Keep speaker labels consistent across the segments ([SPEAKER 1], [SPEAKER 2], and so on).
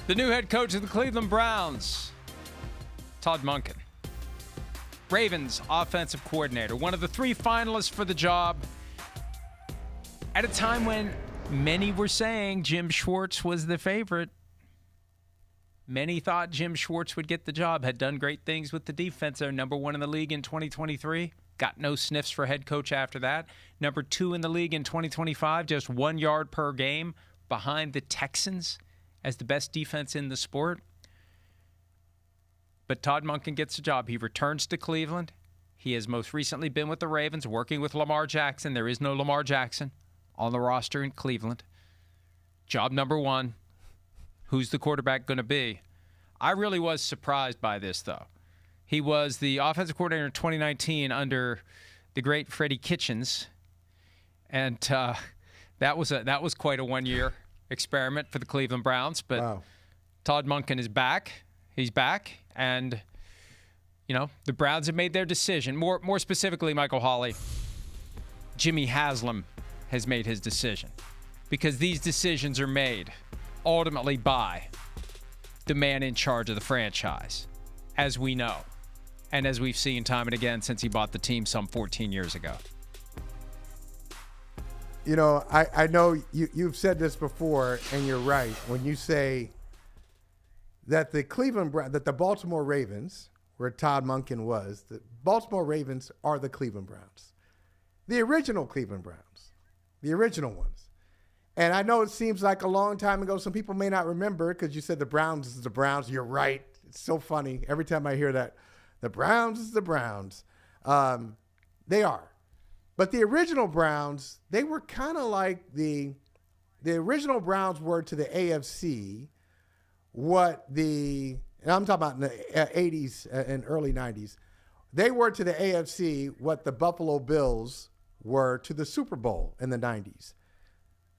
[SPEAKER 1] The new head coach of the Cleveland Browns, Todd Monken. Ravens offensive coordinator, one of the three finalists for the job at a time when many were saying Jim Schwartz was the favorite. Many thought Jim Schwartz would get the job, had done great things with the defense. They're number one in the league in 2023. Got no sniffs for head coach after that. Number two in the league in 2025, just 1 yard per game behind the Texans as the best defense in the sport. But Todd Monken gets the job. He returns to Cleveland. He has most recently been with the Ravens, working with Lamar Jackson. There is no Lamar Jackson on the roster in Cleveland. Job number one, who's the quarterback going to be? I really was surprised by this, though. He was the offensive coordinator in 2019 under the great Freddie Kitchens, and that was quite a 1 year experiment for the Cleveland Browns. But wow. Todd Monken is back. He's back, and the Browns have made their decision. More specifically, Michael Holley, Jimmy Haslam has made his decision, because these decisions are made ultimately by the man in charge of the franchise, as we know, and as we've seen time and again since he bought the team some 14 years ago.
[SPEAKER 2] I know you've said this before, and you're right when you say that the Baltimore Ravens, where Todd Monken was, the Baltimore Ravens are the Cleveland Browns, the original Cleveland Browns, the original ones. And I know it seems like a long time ago. Some people may not remember because you said the Browns is the Browns. You're right. It's so funny every time I hear that. The Browns is the Browns. They are. But the original Browns, they were kind of like the original Browns were to the AFC what and I'm talking about in the 80s and early 90s, they were to the AFC what the Buffalo Bills were to the Super Bowl in the 90s.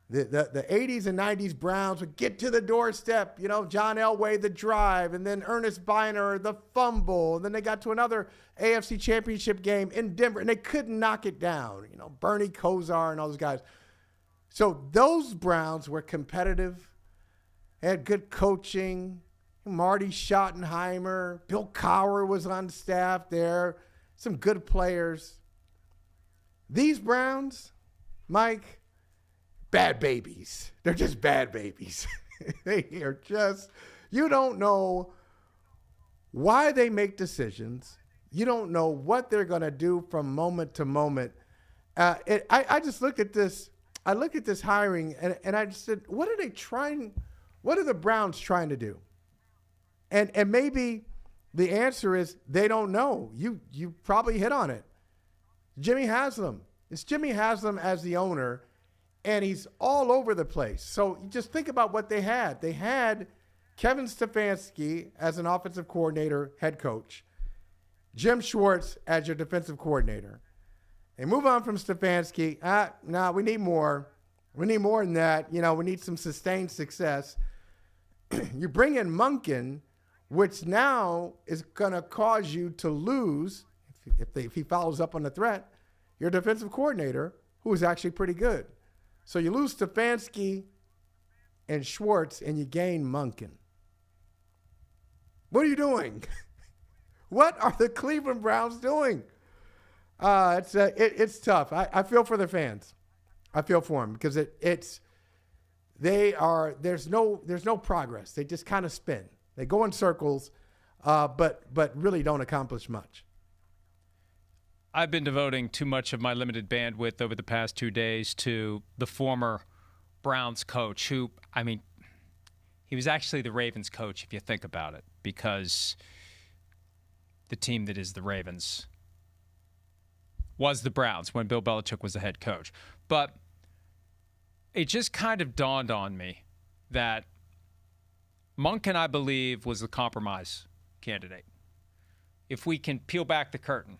[SPEAKER 2] The 80s and 90s Browns would get to the doorstep, John Elway, the drive, and then Ernest Biner, the fumble. And then they got to another AFC championship game in Denver, and they couldn't knock it down. Bernie Kosar and all those guys. So those Browns were competitive, had good coaching. Marty Schottenheimer, Bill Cowher was on staff there, some good players. These Browns, Mike, bad babies. They're just bad babies. They are just, you don't know why they make decisions. You don't know what they're going to do from moment to moment. I just looked at this. I looked at this hiring, and I just said, what are the Browns trying to do? And maybe the answer is they don't know. You probably hit on it. Jimmy Haslam. It's Jimmy Haslam as the owner, and he's all over the place. So you just think about what they had. They had Kevin Stefanski as an offensive coordinator, head coach, Jim Schwartz as your defensive coordinator. And move on from Stefanski. We need more. We need more than that. We need some sustained success. You bring in Monken, which now is going to cause you to lose, if he follows up on the threat, your defensive coordinator, who is actually pretty good. So you lose Stefanski and Schwartz, and you gain Monken. What are you doing? What are the Cleveland Browns doing? It's tough. I feel for the fans. I feel for them because there's no progress. They just kind of spin. They go in circles, but really don't accomplish much.
[SPEAKER 1] I've been devoting too much of my limited bandwidth over the past 2 days to the former Browns coach who, he was actually the Ravens coach if you think about it, because the team that is the Ravens was the Browns when Bill Belichick was the head coach. But it just kind of dawned on me that Monken, I believe, was the compromise candidate. If we can peel back the curtain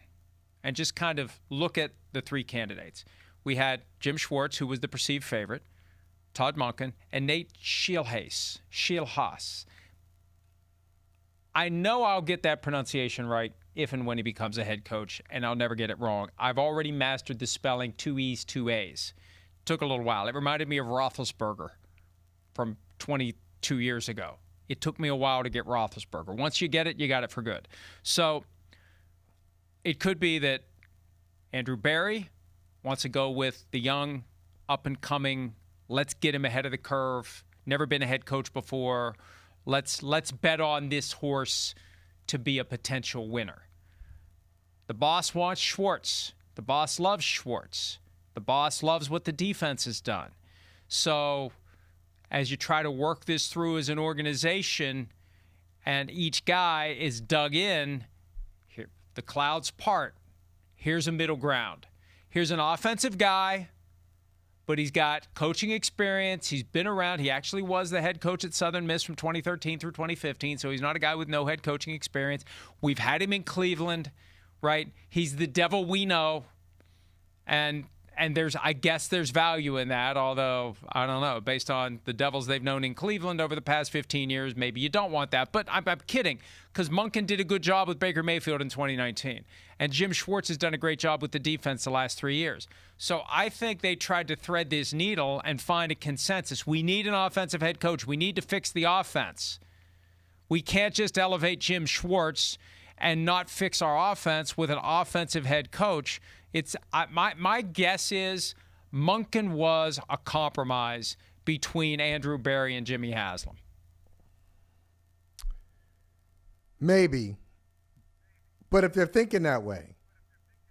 [SPEAKER 1] and just kind of look at the three candidates. We had Jim Schwartz, who was the perceived favorite, Todd Monken, and Nate Scheelhaase. I know I'll get that pronunciation right if and when he becomes a head coach, and I'll never get it wrong. I've already mastered the spelling 2 E's, 2 A's. Took a little while. It reminded me of Roethlisberger from 22 years ago It took me a while to get Roethlisberger. Once you get it, you got it for good. So it could be that Andrew Berry wants to go with the young, up-and-coming, let's get him ahead of the curve, never been a head coach before, let's bet on this horse to be a potential winner. The boss wants Schwartz. The boss loves Schwartz. The boss loves what the defense has done. So as you try to work this through as an organization and each guy is dug in, here, the clouds part. Here's a middle ground. Here's an offensive guy, but he's got coaching experience. He's been around. He actually was the head coach at Southern Miss from 2013 through 2015, so he's not a guy with no head coaching experience. We've had him in Cleveland, right? He's the devil we know, and I guess there's value in that, although, I don't know, based on the Devils they've known in Cleveland over the past 15 years, maybe you don't want that. But I'm kidding, because Monken did a good job with Baker Mayfield in 2019. And Jim Schwartz has done a great job with the defense the last 3 years. So I think they tried to thread this needle and find a consensus. We need an offensive head coach. We need to fix the offense. We can't just elevate Jim Schwartz and not fix our offense with an offensive head coach. My guess is Monken was a compromise between Andrew Berry and Jimmy Haslam.
[SPEAKER 2] Maybe. But if they're thinking that way,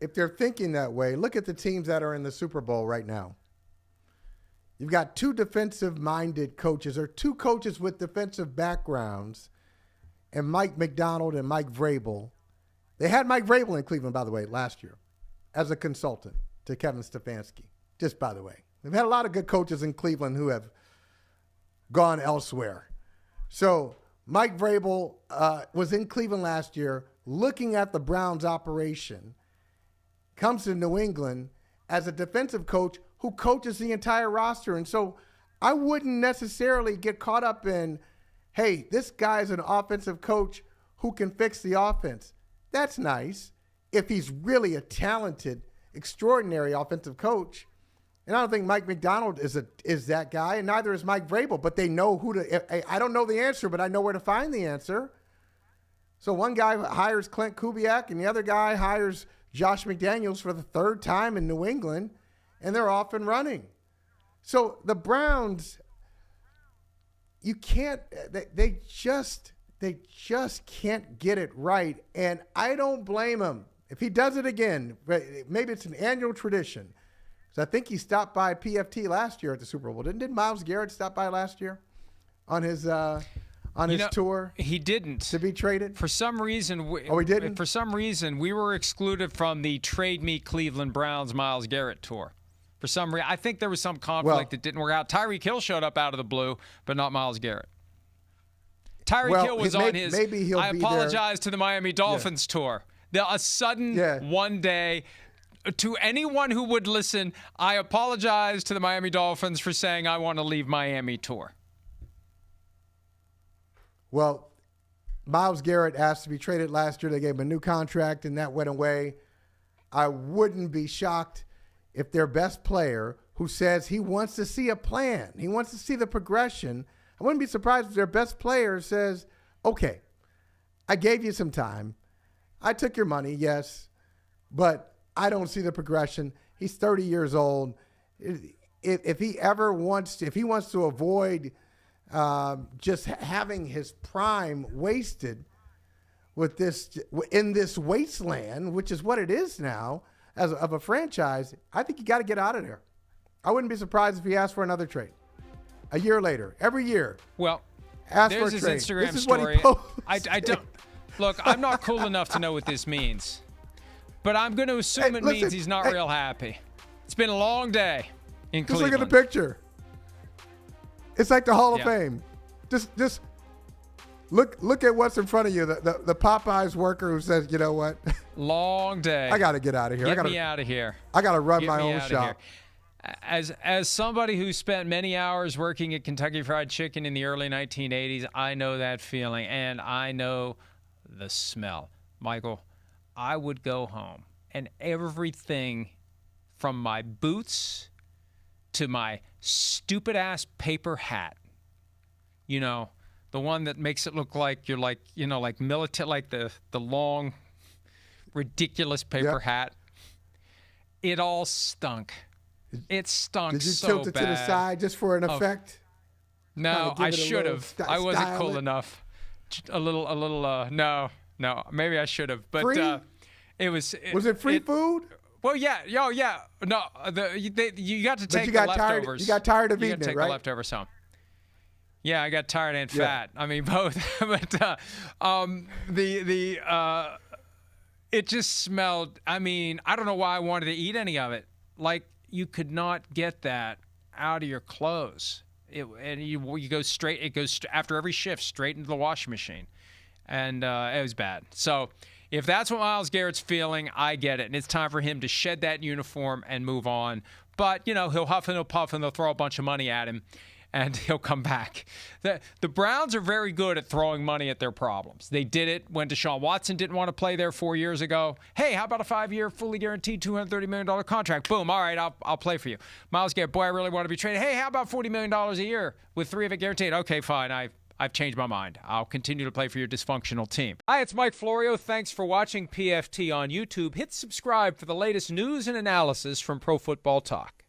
[SPEAKER 2] look at the teams that are in the Super Bowl right now. You've got two defensive-minded coaches, or two coaches with defensive backgrounds, and Mike Macdonald and Mike Vrabel. They had Mike Vrabel in Cleveland, by the way, last year, as a consultant to Kevin Stefanski, just by the way. They've had a lot of good coaches in Cleveland who have gone elsewhere. So Mike Vrabel was in Cleveland last year looking at the Browns operation, comes to New England as a defensive coach who coaches the entire roster. And so I wouldn't necessarily get caught up in, hey, this guy's an offensive coach who can fix the offense. That's nice if he's really a talented, extraordinary offensive coach. And I don't think Mike Macdonald is that guy, and neither is Mike Vrabel. But they know who to. I don't know the answer, but I know where to find the answer. So one guy hires Clint Kubiak, and the other guy hires Josh McDaniels for the third time in New England, and they're off and running. So the Browns, you can't. They just can't get it right, and I don't blame him. If he does it again, maybe it's an annual tradition. So I think he stopped by PFT last year at the Super Bowl. Didn't Myles Garrett stop by last year on his tour?
[SPEAKER 1] He didn't.
[SPEAKER 2] To be traded?
[SPEAKER 1] For some reason.
[SPEAKER 2] He didn't?
[SPEAKER 1] For some reason, we were excluded from the Trade Me Cleveland Browns Myles Garrett tour. For some reason. I think there was some conflict that didn't work out. Tyreek Hill showed up out of the blue, but not Myles Garrett. Tyreek Hill was on his I apologize to the Miami Dolphins tour. A sudden one day, to anyone who would listen, I apologize to the Miami Dolphins for saying I want to leave Miami tour.
[SPEAKER 2] Well, Myles Garrett asked to be traded last year. They gave him a new contract, and that went away. I wouldn't be shocked if their best player, who says he wants to see a plan, he wants to see the progression, I wouldn't be surprised if their best player says, okay, I gave you some time. I took your money, yes, but I don't see the progression. He's 30 years old. If he wants to avoid just having his prime wasted with this in this wasteland, which is what it is now of a franchise, I think you got to get out of there. I wouldn't be surprised if he asked for another trade a year later, every year.
[SPEAKER 1] Well,
[SPEAKER 2] ask
[SPEAKER 1] there's
[SPEAKER 2] for a
[SPEAKER 1] his
[SPEAKER 2] trade.
[SPEAKER 1] Instagram
[SPEAKER 2] this is
[SPEAKER 1] story.
[SPEAKER 2] What he
[SPEAKER 1] I don't. Look, I'm not cool enough to know what this means, but I'm going to assume it means he's not real happy. It's been a long day in Cleveland.
[SPEAKER 2] Just look at the picture. It's like the Hall of Fame. Just look at what's in front of you. The Popeyes worker who says, you know what?
[SPEAKER 1] Long day.
[SPEAKER 2] I got to get out of here.
[SPEAKER 1] Get me out of here.
[SPEAKER 2] I got to run my own shop.
[SPEAKER 1] As somebody who spent many hours working at Kentucky Fried Chicken in the early 1980s, I know that feeling, and I know the smell. Michael, I would go home, and everything from my boots to my stupid-ass paper hat, the one that makes it look like you're like, like military, like the long, ridiculous paper hat. It all stunk. It stunk
[SPEAKER 2] Did you
[SPEAKER 1] so
[SPEAKER 2] tilt it
[SPEAKER 1] bad.
[SPEAKER 2] to the side just for an effect?
[SPEAKER 1] No, I should have. I wasn't cool enough. A little. No. Maybe I should have. But
[SPEAKER 2] free?
[SPEAKER 1] It was.
[SPEAKER 2] Was it free food?
[SPEAKER 1] Well, yeah. Yeah. No, you got to take the leftovers.
[SPEAKER 2] You got tired of
[SPEAKER 1] you
[SPEAKER 2] eating
[SPEAKER 1] got to take
[SPEAKER 2] it, right?
[SPEAKER 1] the leftovers home. Yeah, I got tired and fat. I mean, both. But it just smelled. I mean, I don't know why I wanted to eat any of it. Like, you could not get that out of your clothes. You go straight. It goes after every shift straight into the washing machine, and it was bad. So if that's what Myles Garrett's feeling, I get it, and it's time for him to shed that uniform and move on. But he'll huff and he'll puff, and they'll throw a bunch of money at him, and he'll come back. The Browns are very good at throwing money at their problems. They did it when Deshaun Watson didn't want to play there 4 years ago. Hey, how about a 5-year, fully guaranteed $230 million contract? Boom, all right, I'll play for you. Myles Garrett, boy, I really want to be traded. Hey, how about $40 million a year with 3 of it guaranteed? Okay, fine, I've changed my mind. I'll continue to play for your dysfunctional team. Hi, it's Mike Florio. Thanks for watching PFT on YouTube. Hit subscribe for the latest news and analysis from Pro Football Talk.